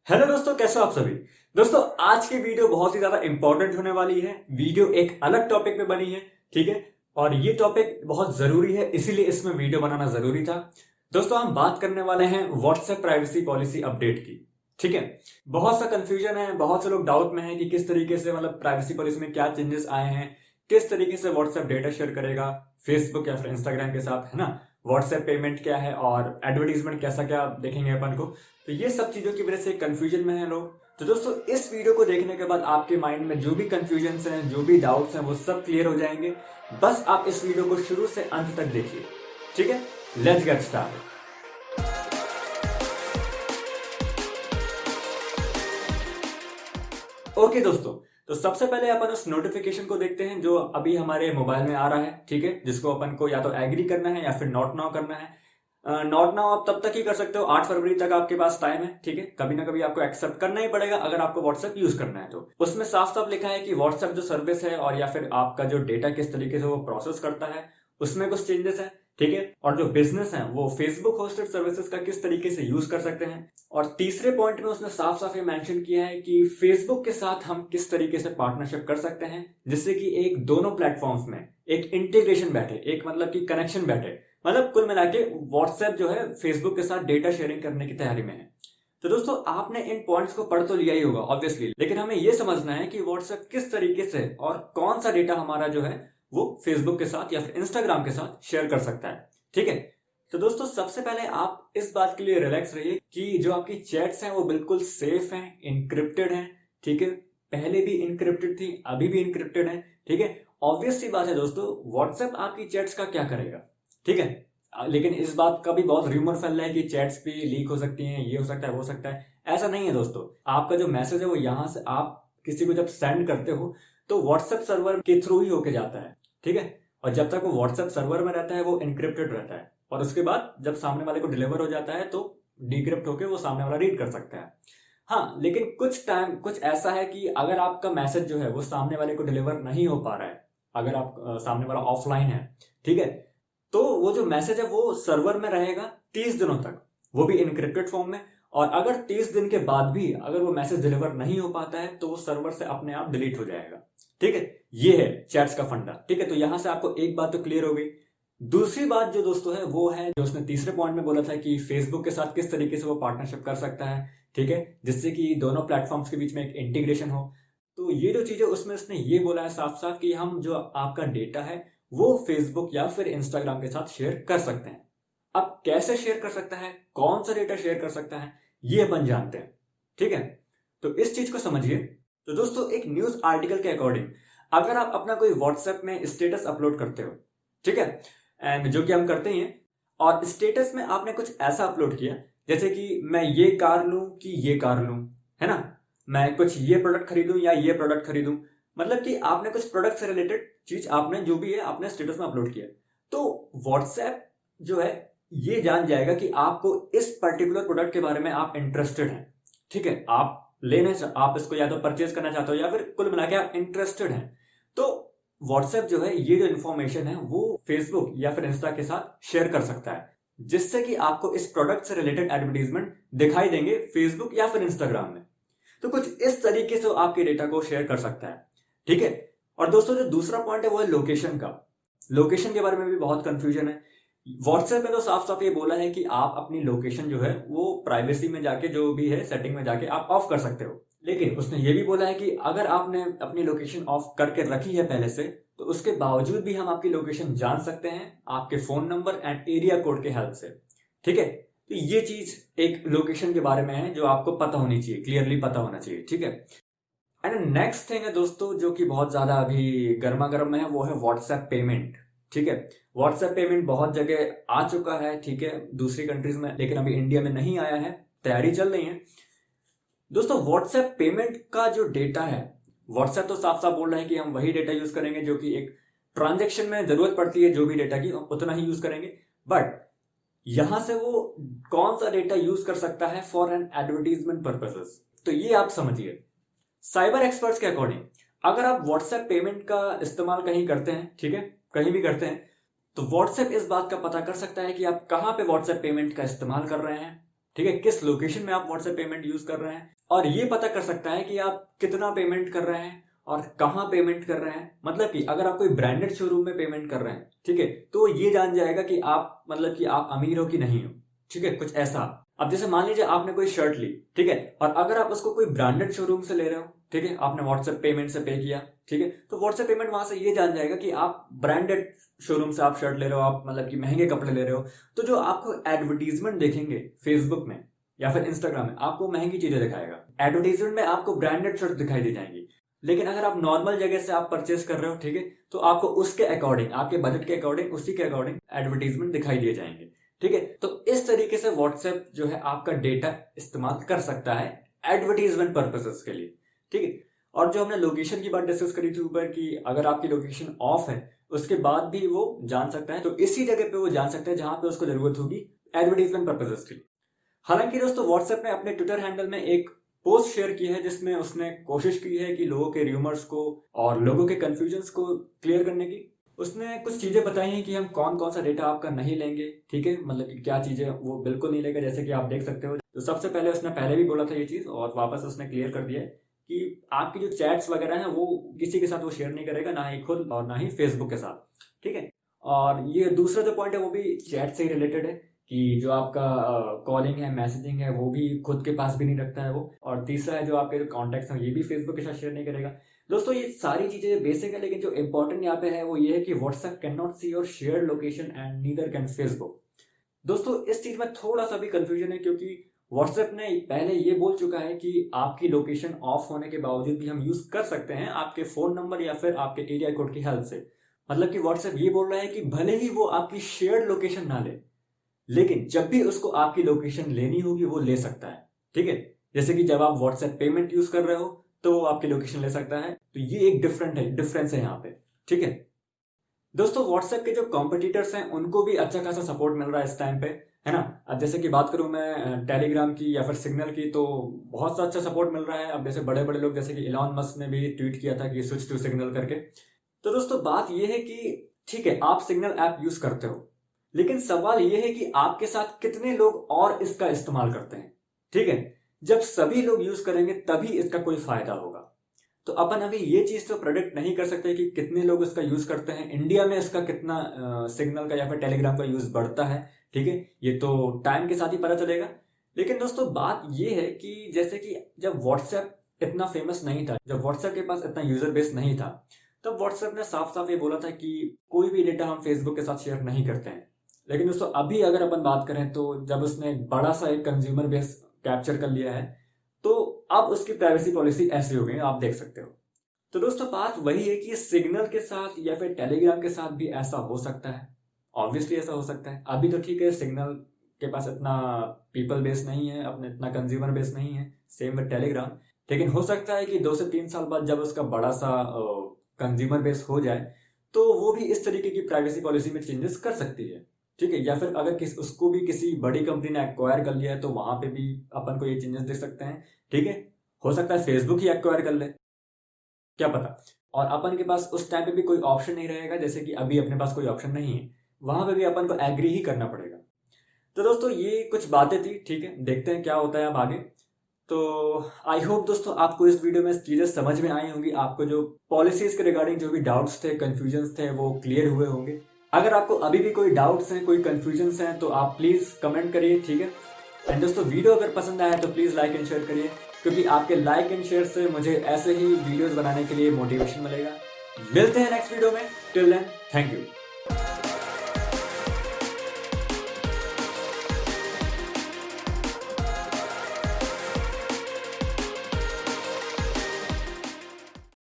Hello दोस्तों, कैसे हो आप सभी। दोस्तों, आज की वीडियो बहुत ही ज्यादा इंपॉर्टेंट होने वाली है। वीडियो एक अलग टॉपिक पे बनी है, ठीक है। और ये टॉपिक बहुत जरूरी है, इसीलिए इसमें वीडियो बनाना जरूरी था। दोस्तों, हम बात करने वाले हैं व्हाट्सएप प्राइवेसी पॉलिसी अपडेट की, ठीक है। बहुत सा कंफ्यूजन है, बहुत से लोग डाउट में हैं कि किस तरीके से मतलब प्राइवेसी पॉलिसी में क्या चेंजेस आए हैं, किस तरीके से व्हाट्सएप डेटा शेयर करेगा फेसबुक या फिर इंस्टाग्राम के साथ, है ना। व्हाट्सएप पेमेंट क्या है और एडवर्टीजमेंट कैसा क्या देखेंगे अपन को। तो ये सब चीजों की वजह से कंफ्यूजन में है लोग। तो दोस्तों, इस वीडियो को देखने के बाद आपके माइंड में जो भी कंफ्यूजन हैं, जो भी डाउट्स हैं, वो सब क्लियर हो जाएंगे। बस आप इस वीडियो को शुरू से अंत तक देखिए, ठीक है। Let's get start. ओके दोस्तों, तो सबसे पहले अपन उस नोटिफिकेशन को देखते हैं जो अभी हमारे मोबाइल में आ रहा है, ठीक है। जिसको अपन को या तो एग्री करना है या फिर नॉट नाउ करना है। नॉट नाउ आप तब तक ही कर सकते हो, 8 फरवरी तक आपके पास टाइम है, ठीक है। कभी ना कभी आपको एक्सेप्ट करना ही पड़ेगा अगर आपको व्हाट्सएप यूज करना है तो। उसमें साफ साफ लिखा है कि व्हाट्सएप जो सर्विस है और या फिर आपका जो डेटा किस तरीके से वो प्रोसेस करता है, उसमें कुछ चेंजेस है, ठीक है। और जो बिजनेस है वो फेसबुक होस्टेड सर्विसेज का किस तरीके से यूज कर सकते हैं। और तीसरे पॉइंट में उसने साफ साफ ये मेंशन किया है कि फेसबुक के साथ हम किस तरीके से पार्टनरशिप कर सकते हैं, जिससे कि एक दोनों प्लेटफॉर्म्स में एक इंटीग्रेशन बैठे, एक मतलब कि कनेक्शन बैठे। मतलब कुल मिला के व्हाट्सएप जो है फेसबुक के साथ डेटा शेयरिंग करने की तैयारी में है। तो दोस्तों, आपने इन पॉइंट्स को पढ़ तो लिया ही होगा ऑब्वियसली, लेकिन हमें यह समझना है कि व्हाट्सएप किस तरीके से और कौन सा डेटा हमारा जो है वो फेसबुक के साथ या फिर इंस्टाग्राम के साथ शेयर कर सकता है, ठीक है। तो दोस्तों, सबसे पहले आप इस बात के लिए रिलैक्स रहिए कि जो आपकी चैट्स हैं वो बिल्कुल सेफ हैं, इनक्रिप्टेड हैं, ठीक है। पहले भी इनक्रिप्टेड थी, अभी भी इनक्रिप्टेड है, ठीक है। ऑब्वियस सी बात है दोस्तों, व्हाट्सएप आपकी चैट्स का क्या करेगा, ठीक है। लेकिन इस बात का भी बहुत र्यूमर फैल रहा है कि चैट्स भी लीक हो सकती हैं, ये हो सकता है, वो हो सकता है। ऐसा नहीं है दोस्तों, आपका जो मैसेज है वो यहां से आप किसी को जब सेंड करते हो तो व्हाट्सएप सर्वर के थ्रू ही होके जाता है, ठीक है। और जब तक वो व्हाट्सएप सर्वर में रहता है वो इनक्रिप्टेड रहता है, और उसके बाद जब सामने वाले को डिलीवर हो जाता है तो डिक्रिप्ट होकर वो सामने वाला रीड कर सकता है। हाँ, लेकिन कुछ टाइम कुछ ऐसा है कि अगर आपका मैसेज जो है वो सामने वाले को डिलीवर नहीं हो पा रहा है, अगर आप सामने वाला ऑफलाइन है, ठीक है, तो वो जो मैसेज है वो सर्वर में रहेगा 30 दिनों तक, वो भी इनक्रिप्टेड फॉर्म में। और अगर 30 दिन के बाद भी अगर वो मैसेज डिलीवर नहीं हो पाता है तो वो सर्वर से अपने आप डिलीट हो जाएगा, ठीक है। ये है चैट्स का फंडा, ठीक है। तो यहां से आपको एक बात तो क्लियर हो गई। दूसरी बात जो दोस्तों है वो है जो उसने तीसरे पॉइंट में बोला था कि फेसबुक के साथ किस तरीके से वो पार्टनरशिप कर सकता है, ठीक है, जिससे कि दोनों प्लेटफॉर्म्स के बीच में एक इंटीग्रेशन हो। तो ये जो चीज है उसमें उसने ये बोला है साफ साफ कि हम जो आपका डेटा है वो फेसबुक या फिर इंस्टाग्राम के साथ शेयर कर सकते हैं। अब कैसे शेयर कर सकता है, कौन सा डेटा शेयर कर सकता है, ये अपन जानते हैं, ठीक है। तो इस चीज को समझिए। तो दोस्तों, एक न्यूज आर्टिकल के अकॉर्डिंग अगर आप अपना कोई व्हाट्सएप में स्टेटस अपलोड करते हो, ठीक है, एंड जो कि हम करते ही हैं, और स्टेटस में आपने कुछ ऐसा अपलोड किया जैसे कि मैं ये कार लूं कि ये कार लूं, है ना, मैं कुछ ये प्रोडक्ट खरीदूं या ये प्रोडक्ट खरीदूं, मतलब कि आपने कुछ प्रोडक्ट से रिलेटेड चीज आपने जो भी है आपने स्टेटस में अपलोड किया। तो व्हाट्सएप जो है ये जान जाएगा कि आपको इस पर्टिकुलर प्रोडक्ट के बारे में आप इंटरेस्टेड हैं, ठीक है। आप इसको या तो परचेज करना चाहते हो या फिर कुल मिला के आप इंटरेस्टेड हैं। तो व्हाट्सएप जो है ये जो इंफॉर्मेशन है वो फेसबुक या फिर इंस्टा के साथ शेयर कर सकता है, जिससे कि आपको इस प्रोडक्ट से रिलेटेड एडवर्टीजमेंट दिखाई देंगे फेसबुक या फिर इंस्टाग्राम में। तो कुछ इस तरीके से वो आपके डेटा को शेयर कर सकता है, ठीक है। और दोस्तों, जो दूसरा पॉइंट है वो है लोकेशन का। लोकेशन के बारे में भी बहुत कंफ्यूजन है। व्हाट्सएप में तो साफ साफ ये बोला है कि आप अपनी लोकेशन जो है वो प्राइवेसी में जाके जो भी है सेटिंग में जाके आप ऑफ कर सकते हो। लेकिन उसने ये भी बोला है कि अगर आपने अपनी लोकेशन ऑफ करके रखी है पहले से, तो उसके बावजूद भी हम आपकी लोकेशन जान सकते हैं आपके phone number and area code के हेल्प से, ठीक है। तो ये चीज एक लोकेशन के बारे में है जो आपको पता होनी चाहिए, क्लियरली पता होना चाहिए, ठीक है। एंड नेक्स्ट थिंग है दोस्तों जो कि बहुत ज्यादा अभी गर्मा गर्म में है, वो है व्हाट्सएप पेमेंट, ठीक है। व्हाट्सएप पेमेंट बहुत जगह आ चुका है, ठीक है, दूसरी कंट्रीज में, लेकिन अभी इंडिया में नहीं आया है, तैयारी चल रही है। दोस्तों, व्हाट्सएप पेमेंट का जो डेटा है, व्हाट्सएप तो साफ साफ बोल रहा है कि हम वही डेटा यूज करेंगे जो कि एक ट्रांजेक्शन में जरूरत पड़ती है, जो भी डेटा की उतना ही यूज करेंगे। बट यहां से वो कौन सा डेटा यूज कर सकता है फॉर एन एडवर्टीजमेंट पर्पसेस, तो ये आप समझिए। साइबर एक्सपर्ट्स के अकॉर्डिंग अगर आप व्हाट्सएप पेमेंट का इस्तेमाल कहीं करते हैं, ठीक है, कहीं भी करते हैं, तो व्हाट्सएप इस बात का पता कर सकता है कि आप कहां पे व्हाट्सएप पेमेंट का इस्तेमाल कर रहे हैं, ठीक है, किस लोकेशन में आप व्हाट्सएप पेमेंट यूज कर रहे हैं। और ये पता कर सकता है कि आप कितना पेमेंट कर रहे हैं और कहाँ पेमेंट कर रहे हैं। मतलब कि अगर आप कोई ब्रांडेड शोरूम में पेमेंट कर रहे हैं, ठीक है, तो ये जान जाएगा कि आप मतलब कि आप अमीर हो कि नहीं हो, ठीक है, कुछ ऐसा। अब जैसे मान लीजिए आपने कोई शर्ट ली, ठीक है, और अगर आप उसको कोई ब्रांडेड शोरूम से ले रहे हो, ठीक है, आपने व्हाट्सएप पेमेंट से पे किया, ठीक है, तो व्हाट्सएप पेमेंट वहां से ये जान जाएगा कि आप ब्रांडेड शोरूम से आप शर्ट ले रहे हो, आप मतलब कि महंगे कपड़े ले रहे हो। तो जो आपको एडवर्टीजमेंट देखेंगे फेसबुक में या फिर इंस्टाग्राम में, आपको महंगी चीजें दिखाएगा। एडवर्टीजमेंट में आपको ब्रांडेड शर्ट दिखाई दे जाएंगी। लेकिन अगर आप नॉर्मल जगह से आप परचेस कर रहे हो, ठीक है, तो आपको उसके अकॉर्डिंग, आपके बजट के अकॉर्डिंग, उसी के अकॉर्डिंग एडवर्टीजमेंट दिखाई दिए जाएंगे, ठीक है। तो इस तरीके से व्हाट्सएप जो है आपका डेटा इस्तेमाल कर सकता है एडवर्टीजमेंट पर्पसेस के लिए, ठीक है। और जो हमने लोकेशन की बात डिस्कस करी थी ऊपर कि अगर आपकी लोकेशन ऑफ है उसके बाद भी वो जान सकता है, तो इसी जगह पे वो जान सकता है जहां पे उसको जरूरत होगी एडवर्टीजमेंट पर्पसेस के लिए। हालांकि दोस्तों व्हाट्सएप ने अपने ट्विटर हैंडल में एक पोस्ट शेयर की है जिसमें उसने कोशिश की है कि लोगों के र्यूमर्स को और लोगों के कंफ्यूजन्स को क्लियर करने की। उसने कुछ चीजें बताई हैं कि हम कौन कौन सा डेटा आपका नहीं लेंगे, ठीक है, मतलब कि क्या चीजें वो बिल्कुल नहीं लेगा, जैसे कि आप देख सकते हो। तो सबसे पहले उसने पहले भी बोला था ये चीज और वापस उसने क्लियर कर दिया है कि आपकी जो चैट्स वगैरह हैं वो किसी के साथ वो शेयर नहीं करेगा, ना ही खुद और ना ही फेसबुक के साथ, ठीक है। और ये दूसरा जो पॉइंट है वो भी चैट से ही रिलेटेड है कि जो आपका कॉलिंग है, मैसेजिंग है, वो भी खुद के पास भी नहीं रखता है वो। और तीसरा है जो आपके जो कॉन्टैक्ट्स हैं ये भी फेसबुक के साथ शेयर नहीं करेगा। दोस्तों ये सारी चीजें बेसिक है, लेकिन जो इंपॉर्टेंट यहाँ पे है वो ये है कि WhatsApp can not see your share location and neither can Facebook. दोस्तों इस चीज में थोड़ा सा भी कंफ्यूजन है क्योंकि व्हाट्सएप ने पहले ये बोल चुका है कि आपकी लोकेशन ऑफ होने के बावजूद भी हम यूज कर सकते हैं आपके फोन नंबर या फिर आपके एरिया कोड की हेल्प से। मतलब कि व्हाट्सएप ये बोल रहा है कि भले ही वो आपकी शेयर्ड लोकेशन ना ले, लेकिन जब भी उसको आपकी लोकेशन लेनी होगी वो ले सकता है, ठीक है। जैसे कि जब आप व्हाट्सएप पेमेंट यूज कर रहे हो तो वो आपकी लोकेशन ले सकता है। तो ये एक डिफरेंस है यहाँ पे, ठीक है। दोस्तों व्हाट्सएप के जो कॉम्पिटिटर्स हैं उनको भी अच्छा खासा सपोर्ट मिल रहा है इस टाइम पे, है ना। अब जैसे कि बात करूं मैं टेलीग्राम की या फिर सिग्नल की, तो बहुत सा अच्छा सपोर्ट मिल रहा है। अब जैसे बड़े बड़े लोग जैसे कि इलॉन मस्क ने भी ट्वीट किया था कि स्विच टू सिग्नल करके। तो दोस्तों बात यह है कि ठीक है आप सिग्नल ऐप यूज करते हो, लेकिन सवाल यह है कि आपके साथ कितने लोग और इसका इस्तेमाल करते हैं, ठीक है। जब सभी लोग यूज करेंगे तभी इसका कोई फायदा होगा। तो अपन अभी ये चीज तो प्रोडिक्ट नहीं कर सकते कि कितने लोग इसका यूज करते हैं, इंडिया में इसका कितना सिग्नल का या फिर टेलीग्राम का यूज बढ़ता है, ठीक है, ये तो टाइम के साथ ही पता चलेगा। लेकिन दोस्तों बात ये है कि जैसे कि जब व्हाट्सएप इतना फेमस नहीं था, जब व्हाट्सएप के पास इतना यूजर बेस नहीं था, तब व्हाट्सएप ने साफ साफ ये बोला था कि कोई भी डेटा हम फेसबुक के साथ शेयर नहीं करते हैं। लेकिन दोस्तों अभी अगर अपन बात करें तो जब उसने एक बड़ा सा एक कंज्यूमर बेस कैप्चर कर लिया है, तो अब उसकी प्राइवेसी पॉलिसी ऐसी हो गई है, आप देख सकते हो। तो दोस्तों बात वही है कि सिग्नल के साथ या फिर टेलीग्राम के साथ भी ऐसा हो सकता है। ऑब्वियसली ऐसा हो सकता है। अभी तो ठीक है सिग्नल के पास इतना पीपल बेस नहीं है, अपने इतना कंज्यूमर बेस नहीं है, सेम विद टेलीग्राम। लेकिन हो सकता है कि 2 से 3 साल बाद जब उसका बड़ा सा कंज्यूमर बेस हो जाए तो वो भी इस तरीके की प्राइवेसी पॉलिसी में चेंजेस कर सकती है, ठीक है। या फिर अगर उसको भी किसी बड़ी कंपनी ने एक्वायर कर लिया है तो वहां पे भी अपन को ये चेंजेस देख सकते हैं, ठीक है। हो सकता है फेसबुक ही एक्वायर कर ले, क्या पता। और अपन के पास उस टाइम पे भी कोई ऑप्शन नहीं रहेगा, जैसे कि अभी अपने पास कोई ऑप्शन नहीं है, वहां पे भी अपन को एग्री ही करना पड़ेगा। तो दोस्तों ये कुछ बातें थी, ठीक है, देखते हैं क्या होता है अब आगे। तो आई होप दोस्तों आपको इस वीडियो में चीजें समझ में आई होंगी, आपको जो पॉलिसीज के रिगार्डिंग जो भी डाउट्स थे, कंफ्यूजन्स थे, वो क्लियर हुए होंगे। अगर आपको अभी भी कोई डाउट्स हैं, कोई कंफ्यूजन्स हैं, तो आप प्लीज कमेंट करिए, ठीक है। एंड दोस्तों वीडियो अगर पसंद आया तो प्लीज लाइक एंड शेयर करिए, क्योंकि आपके लाइक एंड शेयर से मुझे ऐसे ही वीडियोस बनाने के लिए मोटिवेशन मिलेगा। मिलते हैं नेक्स्ट वीडियो में, टिल देन थैंक यू।